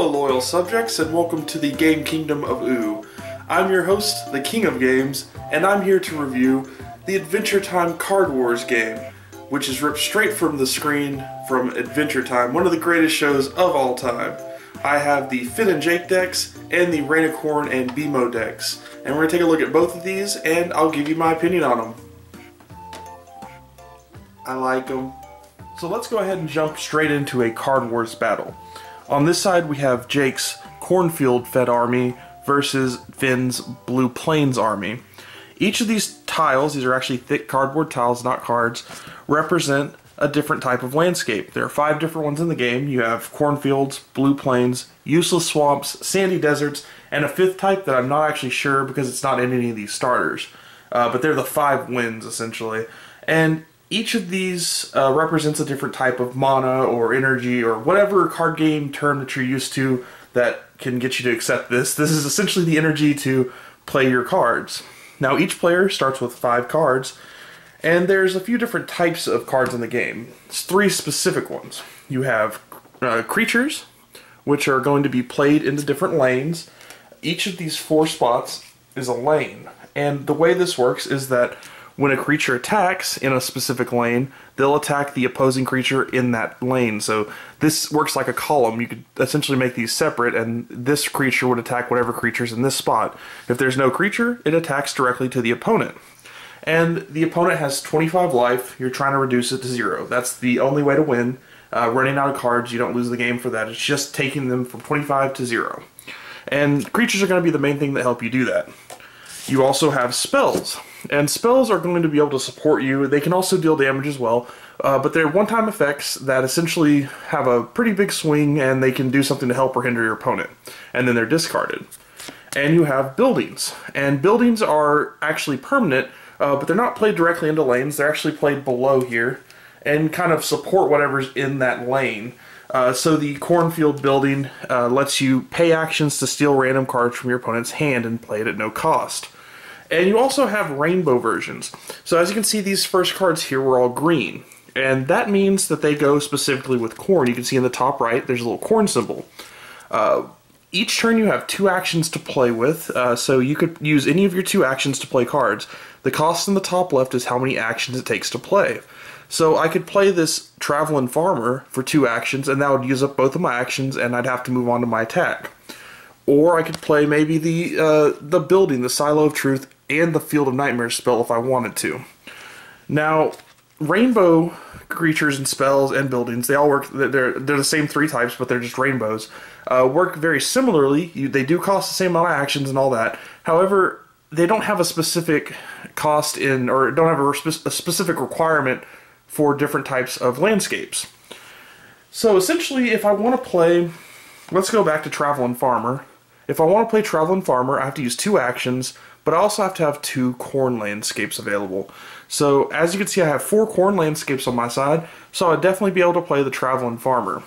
Hello loyal subjects and welcome to the game kingdom of Ooh. I'm your host, the King of Games, and I'm here to review the Adventure Time Card Wars game, which is ripped straight from the screen from Adventure Time, one of the greatest shows of all time. I have the Finn and Jake decks and the Rainicorn and BMO decks, and we're going to take a look at both of these and I'll give you my opinion on them. I like them. So let's go ahead and jump straight into a Card Wars battle. On this side we have Jake's cornfield-fed army versus Finn's Blue Plains army. Each of these tiles, these are actually thick cardboard tiles, not cards, represent a different type of landscape. There are 5 different ones in the game. You have cornfields, blue plains, useless swamps, sandy deserts, and a 5th type that I'm not actually sure because it's not in any of these starters. But they're the 5 winds, essentially. And each of these represents a different type of mana or energy or whatever card game term that you're used to that can get you to accept this. This is essentially the energy to play your cards. Now each player starts with 5 cards, and there's a few different types of cards in the game. It's 3 specific ones. You have creatures, which are going to be played into different lanes. Each of these 4 spots is a lane, and the way this works is that when a creature attacks in a specific lane, they'll attack the opposing creature in that lane. So this works like a column. You could essentially make these separate, and this creature would attack whatever creature's in this spot. If there's no creature, it attacks directly to the opponent. And the opponent has 25 life. You're trying to reduce it to 0. That's the only way to win. Running out of cards, you don't lose the game for that. It's just taking them from 25 to 0. And creatures are going to be the main thing that help you do that. You also have spells. And spells are going to be able to support you. They can also deal damage as well, but they're one-time effects that essentially have a pretty big swing, and they can do something to help or hinder your opponent. And then they're discarded. And you have buildings. And buildings are actually permanent, but they're not played directly into lanes. They're actually played below here and kind of support whatever's in that lane. So the cornfield building lets you pay actions to steal random cards from your opponent's hand and play it at no cost. And you also have rainbow versions. So as you can see, these first cards here were all green. And that means that they go specifically with corn. You can see in the top right, there's a little corn symbol. Each turn you have 2 actions to play with, so you could use any of your 2 actions to play cards. The cost in the top left is how many actions it takes to play. So I could play this Travelin' Farmer for 2 actions, and that would use up both of my actions, and I'd have to move on to my attack. Or I could play maybe the building, the Silo of Truth, and the Field of Nightmares spell if I wanted to. Now, rainbow creatures and spells and buildings, they all work, they're the same 3 types, but they're just rainbows, work very similarly. They do cost the same amount of actions and all that. However, they don't have a specific cost in, or don't have a specific requirement for different types of landscapes. So essentially, if I want to play, let's go back to Travelin' Farmer. If I want to play Travelin' Farmer, I have to use 2 actions, but I also have to have 2 corn landscapes available. So as you can see, I have 4 corn landscapes on my side, so I'd definitely be able to play the Travelin' Farmer.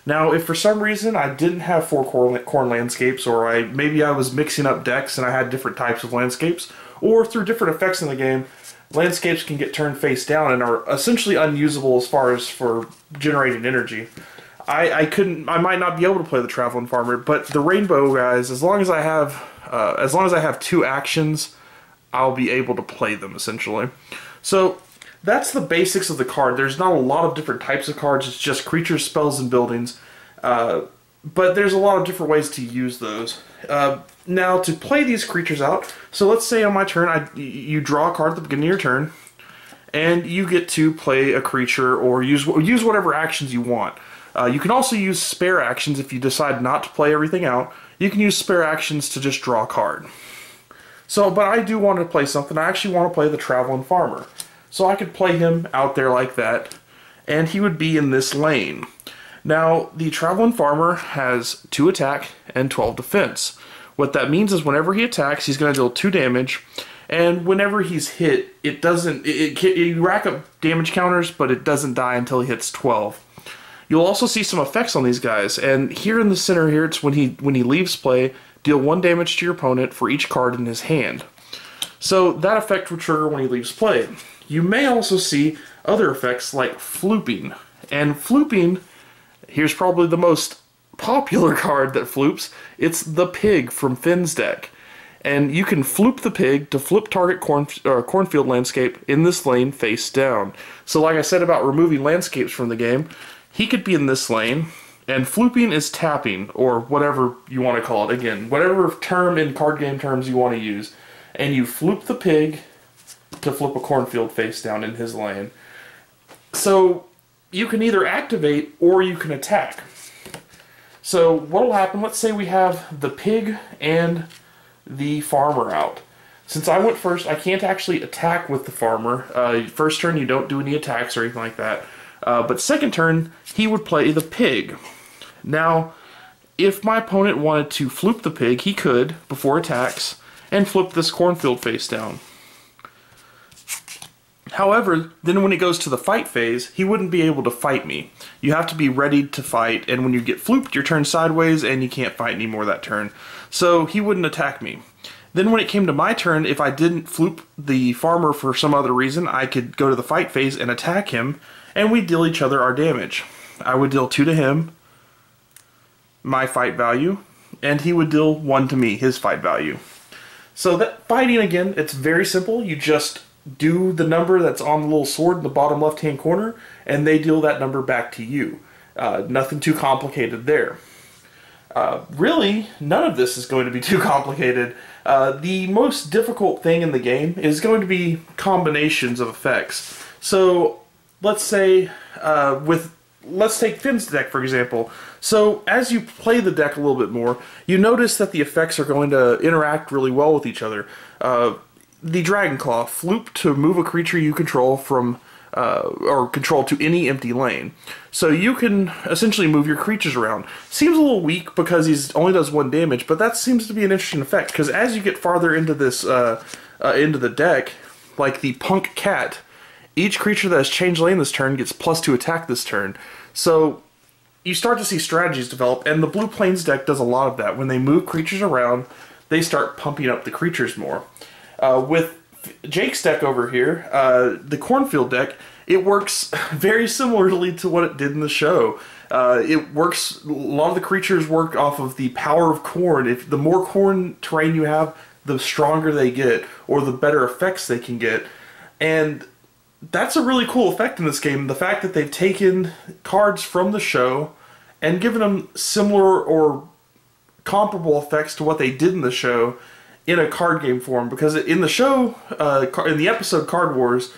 Now, if for some reason I didn't have 4 corn landscapes, or maybe I was mixing up decks and I had different types of landscapes, or through different effects in the game, landscapes can get turned face down and are essentially unusable as far as for generating energy. I might not be able to play the Travelin' Farmer, but the rainbow guys, as long as I have 2 actions, I'll be able to play them essentially. So that's the basics of the card. There's not a lot of different types of cards. It's just creatures, spells, and buildings. But there's a lot of different ways to use those. Now to play these creatures out, so let's say on my turn, you draw a card at the beginning of your turn, and you get to play a creature or use whatever actions you want. You can also use spare actions if you decide not to play everything out. You can use spare actions to just draw a card. So, but I do want to play something. I actually want to play the Travelin' Farmer. So I could play him out there like that, and he would be in this lane. Now, the Travelin' Farmer has 2 attack and 12 defense. What that means is whenever he attacks, he's going to deal 2 damage, and whenever he's hit, you rack up damage counters, but it doesn't die until he hits 12. You'll also see some effects on these guys, and here in the center here, it's when he leaves play, deal 1 damage to your opponent for each card in his hand. So that effect will trigger when he leaves play. You may also see other effects like flooping, and flooping, here's probably the most popular card that floops. It's the Pig from Finn's deck. And you can floop the Pig to flip target cornfield landscape in this lane face down. So like I said about removing landscapes from the game, he could be in this lane, and flooping is tapping, or whatever you want to call it. Again, whatever term in card game terms you want to use. And you floop the Pig to flip a cornfield face down in his lane. So you can either activate or you can attack. So what will happen, let's say we have the Pig and the Farmer out. Since I went first, I can't actually attack with the Farmer. First turn you don't do any attacks or anything like that. But second turn, he would play the Pig. Now, if my opponent wanted to floop the Pig, he could, before attacks, and flip this cornfield face down. However, then when it goes to the fight phase, he wouldn't be able to fight me. You have to be ready to fight, and when you get flooped, you're turned sideways, and you can't fight anymore that turn. So he wouldn't attack me. Then when it came to my turn, if I didn't floop the Farmer for some other reason, I could go to the fight phase and attack him, and we'd deal each other our damage. I would deal 2 to him, my fight value, and he would deal 1 to me, his fight value. So that fighting, again, it's very simple. You just do the number that's on the little sword in the bottom left-hand corner, and they deal that number back to you. Nothing too complicated there. Really, none of this is going to be too complicated. The most difficult thing in the game is going to be combinations of effects. So, let's say, let's take Finn's deck, for example. So, as you play the deck a little bit more, you notice that the effects are going to interact really well with each other. The Dragon Claw, floop to move a creature you control from, or control to any empty lane. So you can essentially move your creatures around. Seems a little weak because he only does 1 damage, but that seems to be an interesting effect, because as you get farther into this, into the deck, like the Punk Cat, each creature that has changed lane this turn gets +2 attack this turn. So you start to see strategies develop, and the Blue Plains deck does a lot of that. When they move creatures around, they start pumping up the creatures more. With Jake's deck over here, the Cornfield deck, it works very similarly to what it did in the show. It works, a lot of the creatures work off of the power of corn. If the more corn terrain you have, the stronger they get, or the better effects they can get. And that's a really cool effect in this game, the fact that they've taken cards from the show and given them similar or comparable effects to what they did in the show in a card game form. Because in the show, in the episode Card Wars,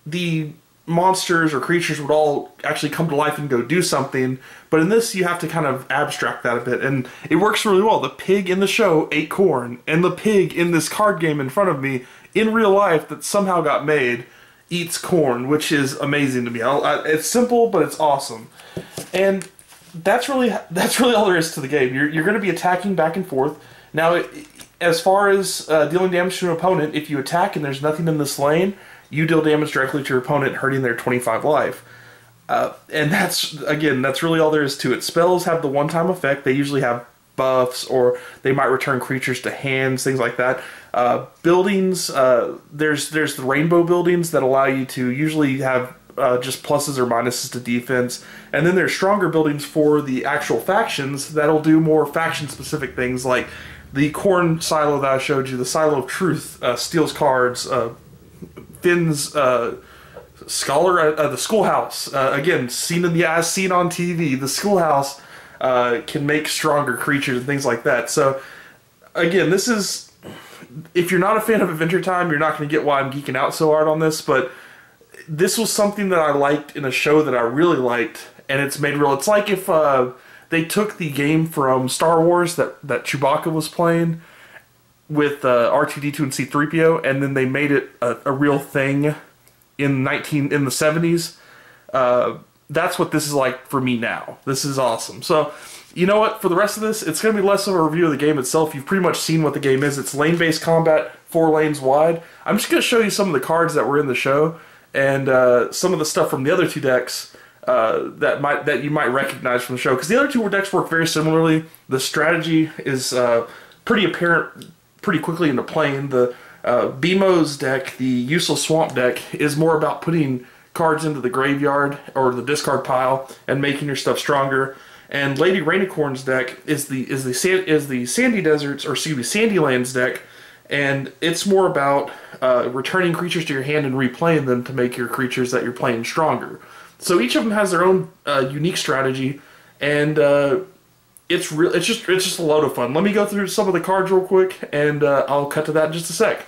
the monsters or creatures would all actually come to life and go do something, but in this you have to kind of abstract that a bit, and it works really well. The Pig in the show ate corn, and the Pig in this card game in front of me, in real life that somehow got made, eats corn, which is amazing to me. It's simple, but it's awesome. And that's really all there is to the game. You're going to be attacking back and forth. Now, as far as dealing damage to an opponent, if you attack and there's nothing in this lane, you deal damage directly to your opponent, hurting their 25 life. And that's really all there is to it. Spells have the one-time effect. They usually have buffs, or they might return creatures to hands, things like that. Buildings, there's the rainbow buildings that allow you to usually have just pluses or minuses to defense. And then there's stronger buildings for the actual factions that'll do more faction-specific things, like the corn silo that I showed you, the Silo of Truth, steals cards. Finn's Scholar, the Schoolhouse, again, seen on TV, the Schoolhouse can make stronger creatures and things like that. So, again, this is, if you're not a fan of Adventure Time, you're not going to get why I'm geeking out so hard on this, but this was something that I liked in a show that I really liked, and it's made real. It's like if they took the game from Star Wars that Chewbacca was playing with R2-D2 and C-3PO, and then they made it a real thing in the 70s. That's what this is like for me now. This is awesome. So, you know what? For the rest of this, it's going to be less of a review of the game itself. You've pretty much seen what the game is. It's lane-based combat, 4 lanes wide. I'm just going to show you some of the cards that were in the show, and some of the stuff from the other 2 decks that you might recognize from the show. Because the other 2 decks work very similarly. The strategy is pretty apparent pretty quickly into playing. The BMO's deck, the Useless Swamp deck, is more about putting cards into the graveyard or the discard pile and making your stuff stronger. And Lady Rainicorn's deck is the Sandy Deserts, or excuse me, Sandylands deck, and it's more about returning creatures to your hand and replaying them to make your creatures that you're playing stronger. So each of them has their own unique strategy, and it's just a load of fun. Let me go through some of the cards real quick, and I'll cut to that in just a sec.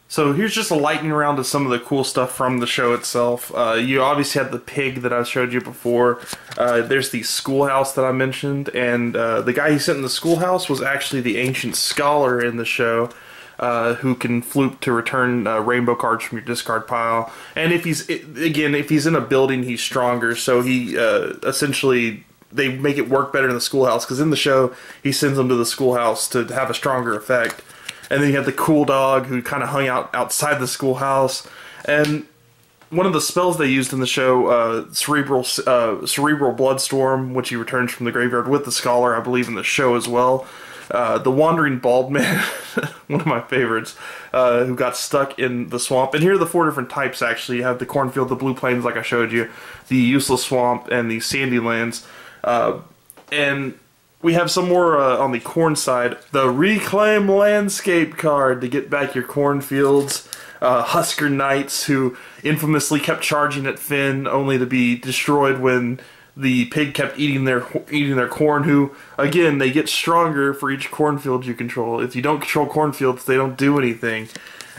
So here's just a lightning round of some of the cool stuff from the show itself. You obviously had the pig that I showed you before. There's the schoolhouse that I mentioned, and the guy he sent in the schoolhouse was actually the ancient scholar in the show, who can fluke to return rainbow cards from your discard pile. And if he's in a building, he's stronger. So he essentially, they make it work better in the schoolhouse, because in the show he sends them to the schoolhouse to have a stronger effect. And then you have the cool dog who kind of hung out outside the schoolhouse. And one of the spells they used in the show, Cerebral Bloodstorm, which he returns from the graveyard with the Scholar, I believe, in the show as well. The Wandering Bald Man, one of my favorites, who got stuck in the swamp. And here are the 4 different types, actually. You have the Cornfield, the Blue Plains, like I showed you, the Useless Swamp, and the Sandylands. And we have some more on the corn side. The Reclaim Landscape card to get back your cornfields. Husker Knights, who infamously kept charging at Finn, only to be destroyed when the pig kept eating their corn, who, again, they get stronger for each cornfield you control. If you don't control cornfields, they don't do anything.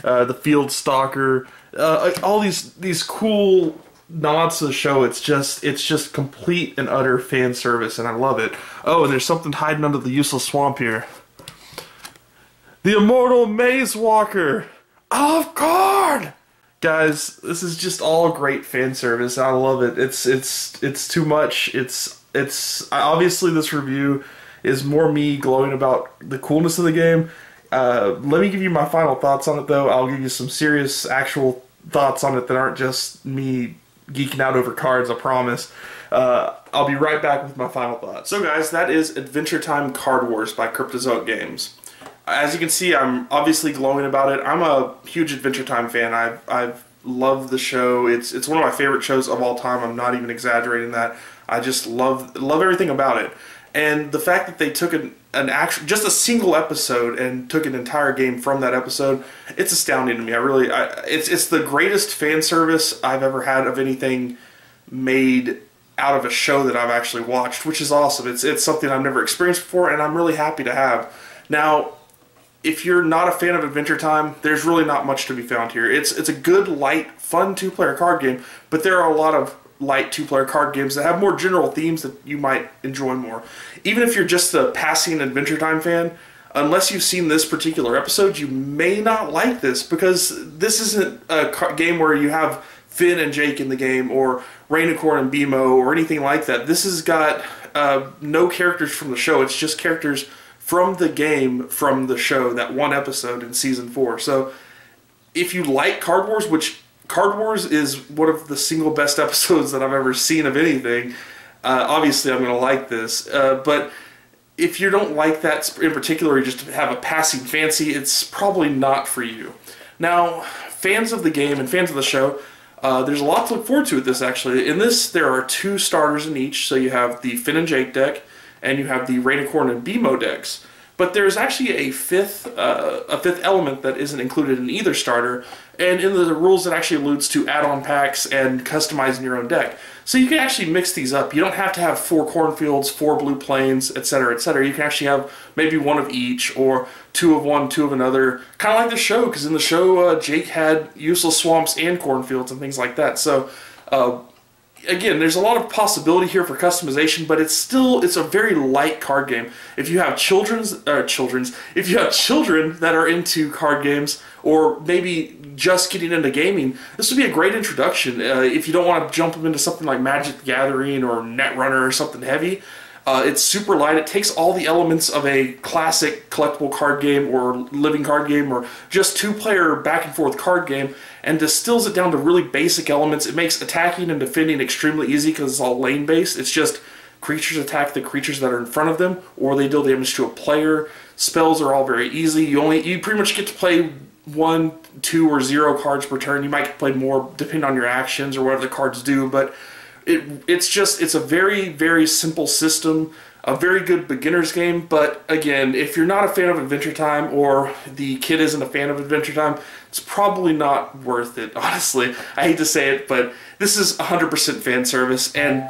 The Field Stalker. All these cool nods to the show. It's just complete and utter fan service, and I love it. Oh, and there's something hiding under the Useless Swamp here. The Immortal Maze Walker. Off guard! Guys, this is just all great fan service. I love it. It's too much. It's obviously, this review is more me glowing about the coolness of the game. Let me give you my final thoughts on it, though. I'll give you some serious, actual thoughts on it that aren't just me geeking out over cards, I promise. I'll be right back with my final thoughts. So guys, that is Adventure Time Card Wars by Cryptozoic Games. As you can see, I'm obviously glowing about it. I'm a huge Adventure Time fan. I've loved the show. It's one of my favorite shows of all time. I'm not even exaggerating that. I just love everything about it. And the fact that they took just a single episode and took an entire game from that episode, it's astounding to me. It's the greatest fan service I've ever had of anything made out of a show that I've actually watched, which is awesome. It's something I've never experienced before, and I'm really happy to have. Now, if you're not a fan of Adventure Time, there's really not much to be found here. It's a good, light, fun 2-player card game, but there are a lot of light 2-player card games that have more general themes that you might enjoy more. Even if you're just a passing Adventure Time fan, unless you've seen this particular episode, you may not like this, because this isn't a game where you have Finn and Jake in the game, or Rainicorn and Bimo, or anything like that. This has got no characters from the show. It's just characters from the game, from the show, that one episode in Season 4. So if you like Card Wars, which Card Wars is one of the single best episodes that I've ever seen of anything, obviously I'm going to like this. But if you don't like that in particular, or you just have a passing fancy, it's probably not for you. Now, fans of the game and fans of the show, there's a lot to look forward to with this, actually. In this, there are 2 starters in each, so you have the Finn and Jake deck, and you have the Rainicorn and Bimo decks. But there's actually a fifth element that isn't included in either starter, and in the rules it actually alludes to add-on packs and customizing your own deck. So you can actually mix these up. You don't have to have 4 cornfields, 4 blue plains, etc., etc. You can actually have maybe 1 of each, or 2 of one, 2 of another. Kind of like the show, because in the show Jake had useless swamps and cornfields and things like that. So again, there's a lot of possibility here for customization, but it's a very light card game. If you have if you have children that are into card games, or maybe just getting into gaming, this would be a great introduction. If you don't want to jump them into something like Magic the Gathering or Netrunner or something heavy, it's super light. It takes all the elements of a classic collectible card game or living card game or just 2-player back and forth card game and distills it down to really basic elements. It makes attacking and defending extremely easy because it's all lane based. It's just creatures attack the creatures that are in front of them, or they deal damage to a player. Spells are all very easy. You pretty much get to play 1, 2, or 0 cards per turn. You might play more depending on your actions or whatever the cards do, but It's a very, very simple system, a very good beginner's game, but again, if you're not a fan of Adventure Time or the kid isn't a fan of Adventure Time, it's probably not worth it, honestly. I hate to say it, but this is 100% fan service, and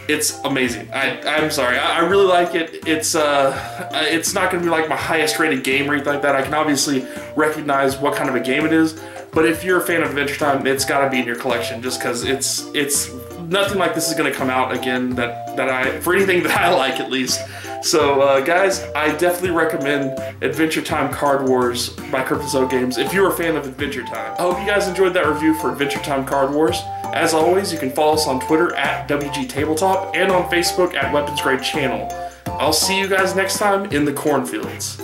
it's amazing. I'm sorry, I really like it. It's not going to be like my highest rated game or anything like that. I can obviously recognize what kind of a game it is, but if you're a fan of Adventure Time, it's got to be in your collection just because it's nothing like this is going to come out again for anything that I like, at least. So guys, I definitely recommend Adventure Time Card Wars by Cryptozoic Games if you're a fan of Adventure Time. I hope you guys enjoyed that review for Adventure Time Card Wars. As always, you can follow us on Twitter at WG Tabletop and on Facebook at Weaponsgrade Channel. I'll see you guys next time in the cornfields.